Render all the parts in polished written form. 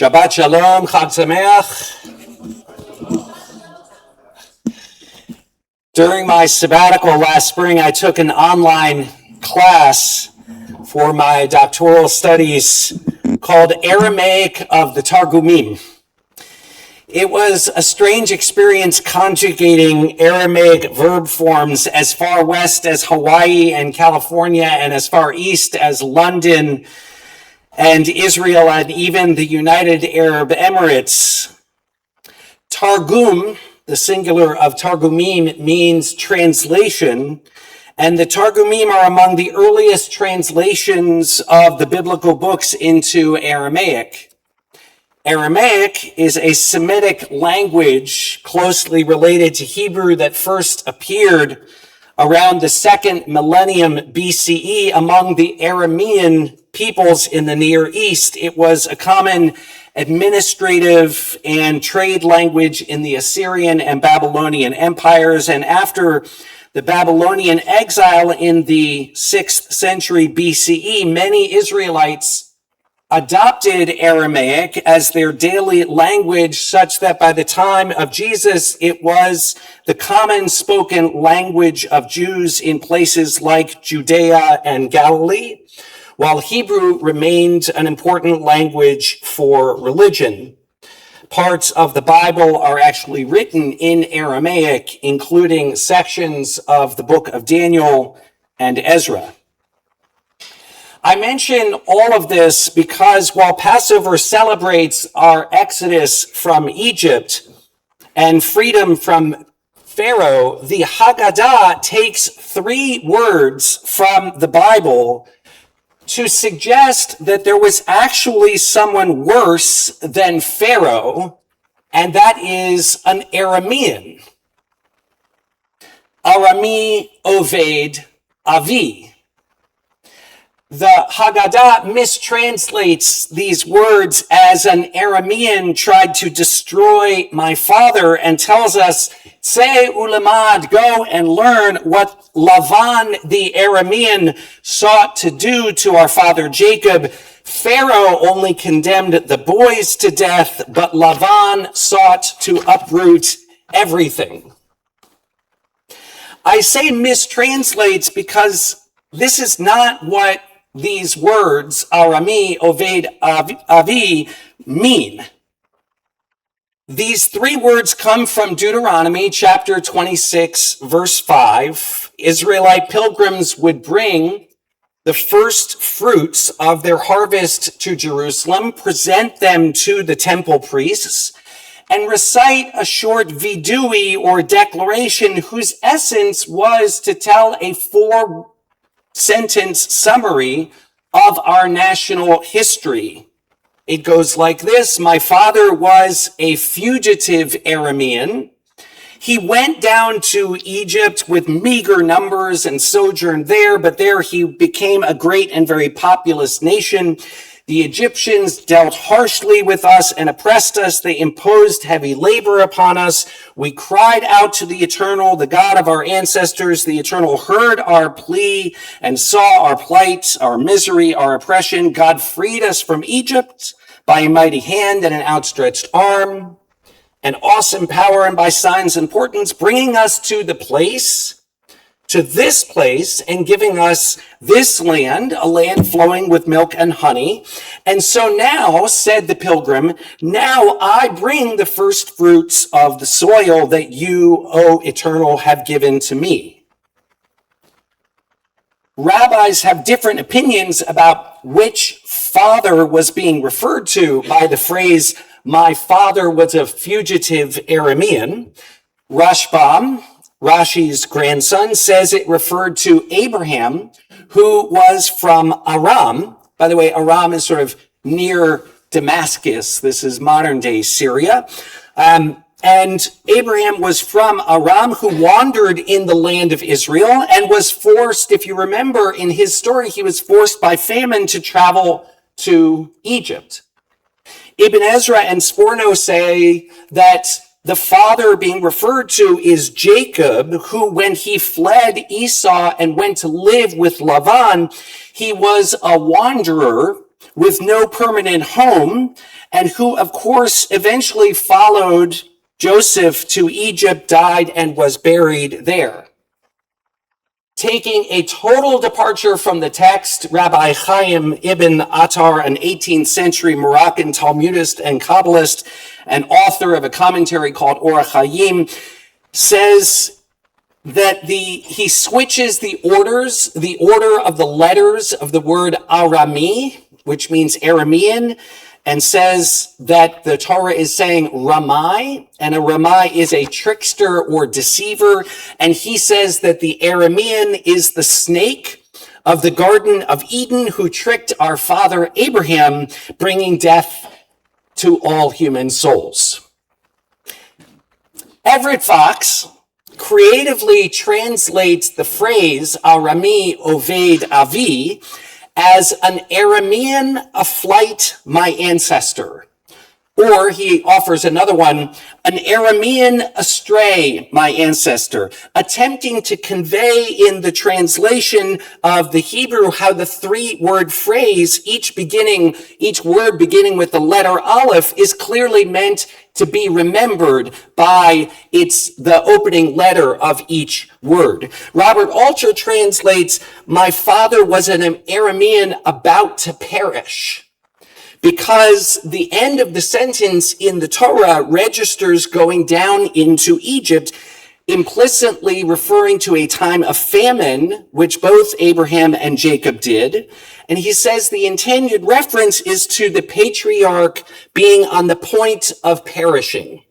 Shabbat Shalom, Chag Sameach. During my sabbatical last spring, I took an online class for my doctoral studies called Aramaic of the Targumim. It was a strange experience conjugating Aramaic verb forms as far west as Hawaii and California and as far east as London and Israel and even the United Arab Emirates. Targum, the singular of Targumim, means translation, and the Targumim are among the earliest translations of the biblical books into Aramaic. Aramaic is a Semitic language closely related to Hebrew that first appeared around the second millennium BCE among the Aramean peoples in the Near East. It was a common administrative and trade language in the Assyrian and Babylonian empires. And after the Babylonian exile in the 6th century BCE, many Israelites adopted Aramaic as their daily language, such that by the time of Jesus, it was the common spoken language of Jews in places like Judea and Galilee, while Hebrew remained an important language for religion. Parts of the Bible are actually written in Aramaic, including sections of the book of Daniel and Ezra. I mention all of this because while Passover celebrates our exodus from Egypt and freedom from Pharaoh, the Haggadah takes 3 words from the Bible to suggest that there was actually someone worse than Pharaoh, and that is an Aramean. Arami Oved Avi. The Haggadah mistranslates these words as an Aramean tried to destroy my father and tells us, Tseh ulamad, go and learn what Lavan the Aramean sought to do to our father Jacob. Pharaoh only condemned the boys to death, but Lavan sought to uproot everything. I say mistranslates because this is not what these words, Arami Oved Avi, mean. These 3 words come from Deuteronomy chapter 26, verse 5. Israelite pilgrims would bring the first fruits of their harvest to Jerusalem, present them to the temple priests, and recite a short vidui or declaration whose essence was to tell a 4-sentence summary of our national history. It goes like this: my father was a fugitive Aramean. He went down to Egypt with meager numbers and sojourned there, but there he became a great and very populous nation. The Egyptians dealt harshly with us and oppressed us. They imposed heavy labor upon us. We cried out to the Eternal, the God of our ancestors. The Eternal heard our plea and saw our plight, our misery, our oppression. God freed us from Egypt by a mighty hand and an outstretched arm, an awesome power, and by signs and portents, bringing us to this place and giving us this land, a land flowing with milk and honey. And so now, said the pilgrim, now I bring the first fruits of the soil that you, O Eternal, have given to me. Rabbis have different opinions about which father was being referred to by the phrase, my father was a fugitive Aramean. Rashbam, Rashi's grandson, says it referred to Abraham, who was from Aram. By the way, Aram is sort of near Damascus. This is modern day Syria. And Abraham was from Aram, who wandered in the land of Israel and was forced, if you remember in his story, he was forced by famine to travel to Egypt. Ibn Ezra and Sforno say that the father being referred to is Jacob, who, when he fled Esau and went to live with Lavan, he was a wanderer with no permanent home, and who, of course, eventually followed Joseph to Egypt, died, and was buried there. Taking a total departure from the text, Rabbi Chaim ibn Attar, an 18th century Moroccan Talmudist and Kabbalist and author of a commentary called Orach Chaim, says that he switches the order of the letters of the word Arami, which means Aramean, and says that the Torah is saying Ramai, and a Ramai is a trickster or deceiver. And he says that the Aramean is the snake of the Garden of Eden who tricked our father Abraham, bringing death to all human souls. Everett Fox creatively translates the phrase Arami Oved Avi as an Aramean aflight my ancestor. Or he offers another one, an Aramean astray my ancestor, attempting to convey in the translation of the Hebrew how the three-word phrase, each word beginning with the letter Aleph, is clearly meant to be remembered by the opening letter of each word. Robert Alter translates, my father was an Aramean about to perish, because the end of the sentence in the Torah registers going down into Egypt, implicitly referring to a time of famine, which both Abraham and Jacob did. And he says the intended reference is to the patriarch being on the point of perishing.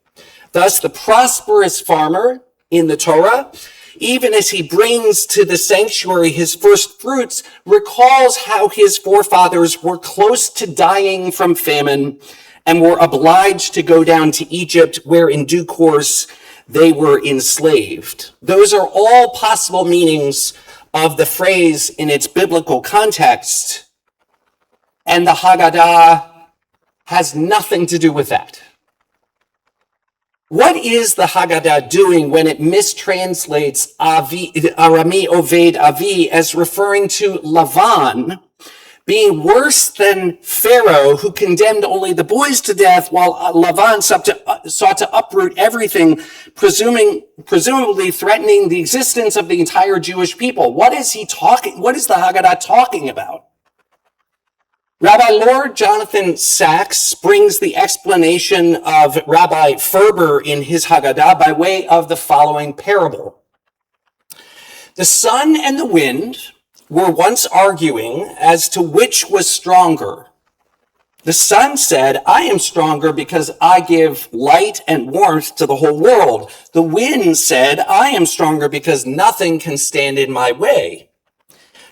Thus, the prosperous farmer in the Torah, even as he brings to the sanctuary his first fruits, recalls how his forefathers were close to dying from famine and were obliged to go down to Egypt, where in due course they were enslaved. Those are all possible meanings of the phrase in its biblical context, and the Haggadah has nothing to do with that. What is the Haggadah doing when it mistranslates Arami Oved Avi as referring to Lavan being worse than Pharaoh, who condemned only the boys to death, while Lavan sought to uproot everything, presumably threatening the existence of the entire Jewish people? What is the Haggadah talking about? Rabbi Lord Jonathan Sacks brings the explanation of Rabbi Ferber in his Haggadah by way of the following parable. The sun and the wind were once arguing as to which was stronger. The sun said, I am stronger because I give light and warmth to the whole world. The wind said, I am stronger because nothing can stand in my way.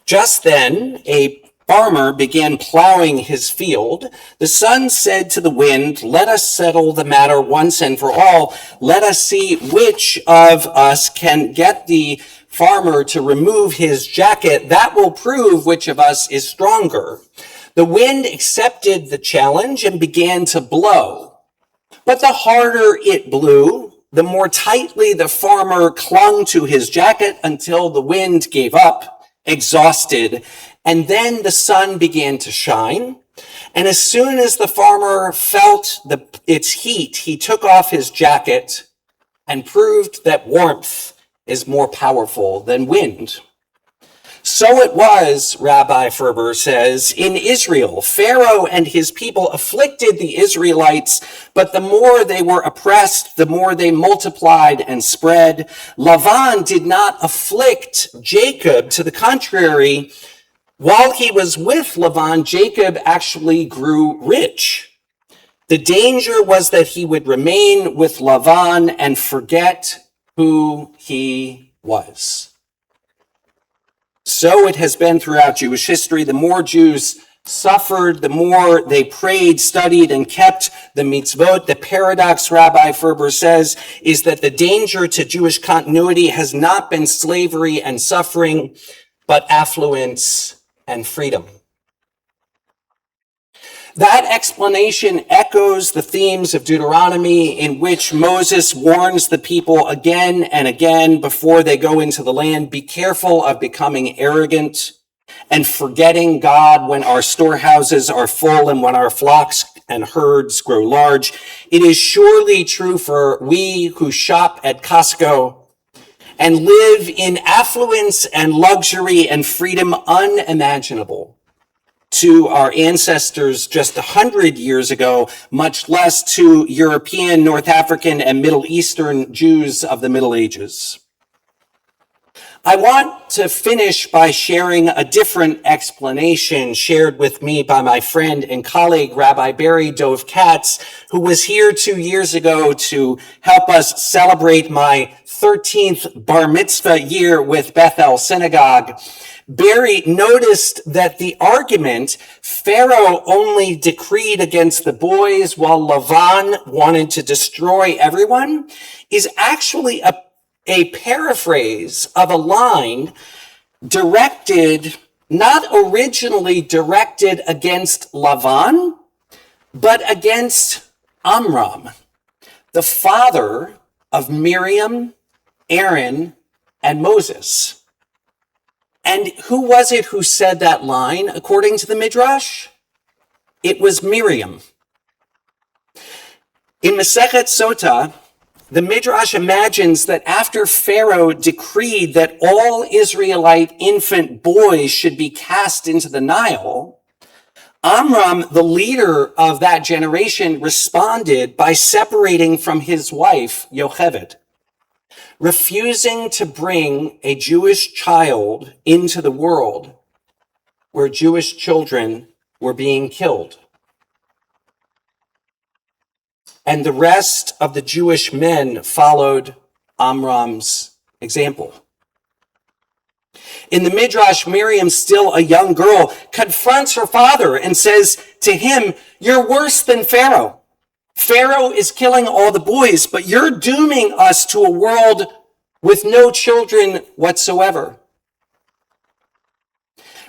Just then, a farmer began plowing his field. The sun said to the wind, let us settle the matter once and for all. Let us see which of us can get the farmer to remove his jacket. That will prove which of us is stronger. The wind accepted the challenge and began to blow. But the harder it blew, the more tightly the farmer clung to his jacket until the wind gave up, exhausted. And then the sun began to shine. And as soon as the farmer felt its heat, he took off his jacket and proved that warmth is more powerful than wind. So it was, Rabbi Ferber says, in Israel. Pharaoh and his people afflicted the Israelites, but the more they were oppressed, the more they multiplied and spread. Lavan did not afflict Jacob. To the contrary, while he was with Lavan, Jacob actually grew rich. The danger was that he would remain with Lavan and forget who he was. So it has been throughout Jewish history. The more Jews suffered, the more they prayed, studied, and kept the mitzvot. The paradox, Rabbi Ferber says, is that the danger to Jewish continuity has not been slavery and suffering, but affluence and freedom. That explanation echoes the themes of Deuteronomy, in which Moses warns the people again and again before they go into the land, be careful of becoming arrogant and forgetting God when our storehouses are full and when our flocks and herds grow large. It is surely true for we who shop at Costco and live in affluence and luxury and freedom unimaginable to our ancestors just 100 years ago, much less to European, North African, and Middle Eastern Jews of the Middle Ages. I want to finish by sharing a different explanation shared with me by my friend and colleague, Rabbi Barry Dov Katz, who was here 2 years ago to help us celebrate my 13th bar mitzvah year with Bethel Synagogue. Barry noticed that the argument, Pharaoh only decreed against the boys while Lavan wanted to destroy everyone, is actually a paraphrase of a line not originally directed against Lavan, but against Amram, the father of Miriam, Aaron, and Moses. And who was it who said that line, according to the Midrash? It was Miriam. In Masechet Sotah, the Midrash imagines that after Pharaoh decreed that all Israelite infant boys should be cast into the Nile, Amram, the leader of that generation, responded by separating from his wife, Yocheved, refusing to bring a Jewish child into the world where Jewish children were being killed. And the rest of the Jewish men followed Amram's example. In the Midrash, Miriam, still a young girl, confronts her father and says to him, "You're worse than Pharaoh. Pharaoh is killing all the boys, but you're dooming us to a world with no children whatsoever."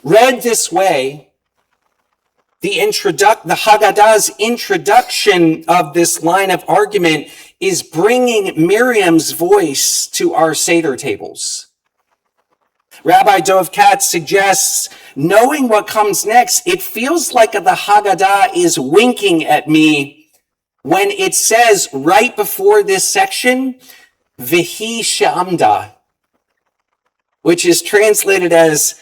Read this way, the Haggadah's introduction of this line of argument is bringing Miriam's voice to our Seder tables. Rabbi Dov Katz suggests, knowing what comes next, it feels like the Haggadah is winking at me when it says right before this section, V'hi she'amda, which is translated as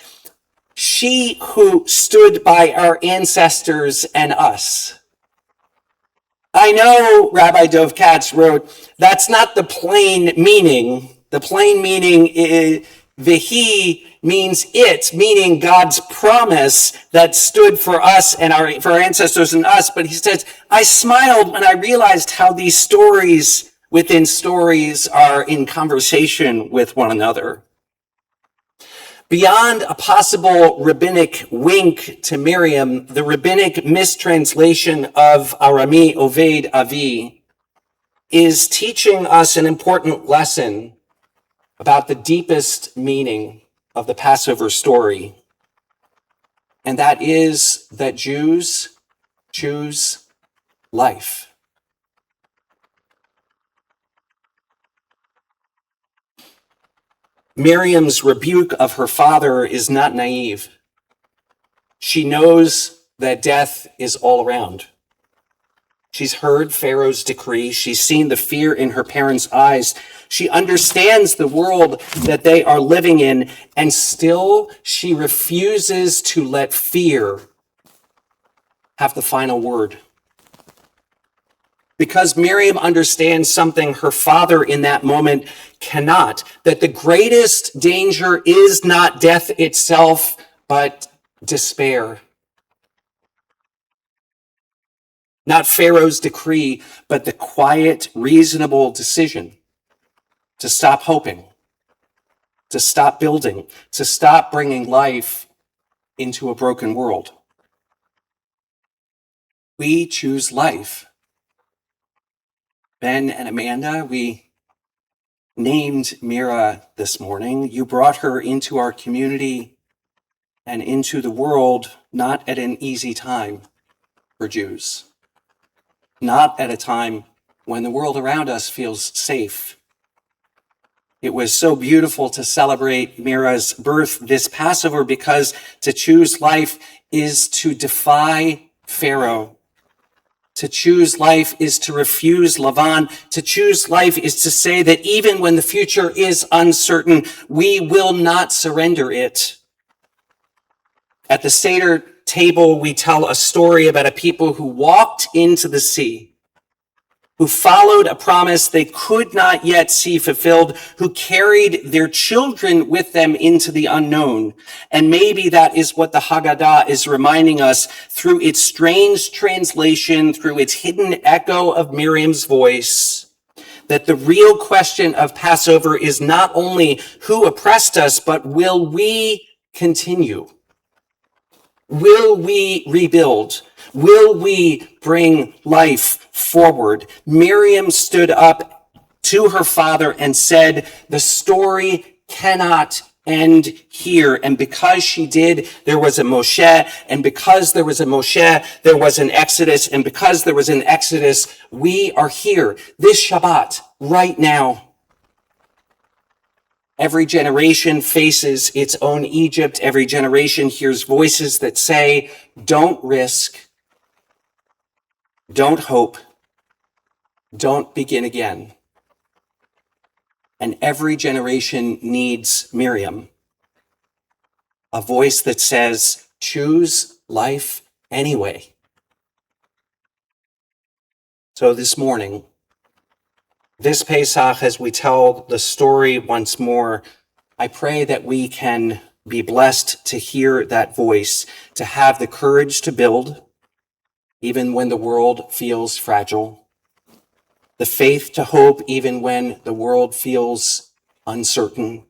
she who stood by our ancestors and us. I know, Rabbi Dov Katz wrote, that's not the plain meaning. The plain meaning is V'hi means it, meaning God's promise that stood for us and for our ancestors and us. But he says, I smiled when I realized how these stories within stories are in conversation with one another. Beyond a possible rabbinic wink to Miriam, the rabbinic mistranslation of Arami Oved Avi is teaching us an important lesson about the deepest meaning of the Passover story. And that is that Jews choose life. Miriam's rebuke of her father is not naive. She knows that death is all around. She's heard Pharaoh's decree. She's seen the fear in her parents' eyes. She understands the world that they are living in, and still she refuses to let fear have the final word. Because Miriam understands something her father in that moment cannot, that the greatest danger is not death itself, but despair. Not Pharaoh's decree, but the quiet, reasonable decision to stop hoping, to stop building, to stop bringing life into a broken world. We choose life. Ben and Amanda, we named Mira this morning. You brought her into our community and into the world, not at an easy time for Jews, not at a time when the world around us feels safe. It was so beautiful to celebrate Mira's birth this Passover because to choose life is to defy Pharaoh. To choose life is to refuse Lavan. To choose life is to say that even when the future is uncertain, we will not surrender it. At the Seder table, we tell a story about a people who walked into the sea, who followed a promise they could not yet see fulfilled, who carried their children with them into the unknown. And maybe that is what the Haggadah is reminding us through its strange translation, through its hidden echo of Miriam's voice, that the real question of Passover is not only who oppressed us, but will we continue? Will we rebuild? Will we bring life forward? Miriam stood up to her father and said, the story cannot end here. And because she did, there was a Moshe. And because there was a Moshe, there was an Exodus. And because there was an Exodus, we are here this Shabbat right now. Every generation faces its own Egypt. Every generation hears voices that say, don't risk, don't hope, don't begin again. And every generation needs Miriam, a voice that says, choose life anyway. So this morning, this Pesach, as we tell the story once more, I pray that we can be blessed to hear that voice, to have the courage to build, even when the world feels fragile, the faith to hope, even when the world feels uncertain.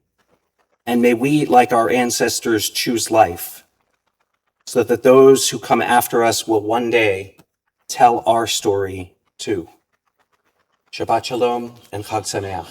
And may we, like our ancestors, choose life, so that those who come after us will one day tell our story too. Shabbat Shalom and Chag Sameach.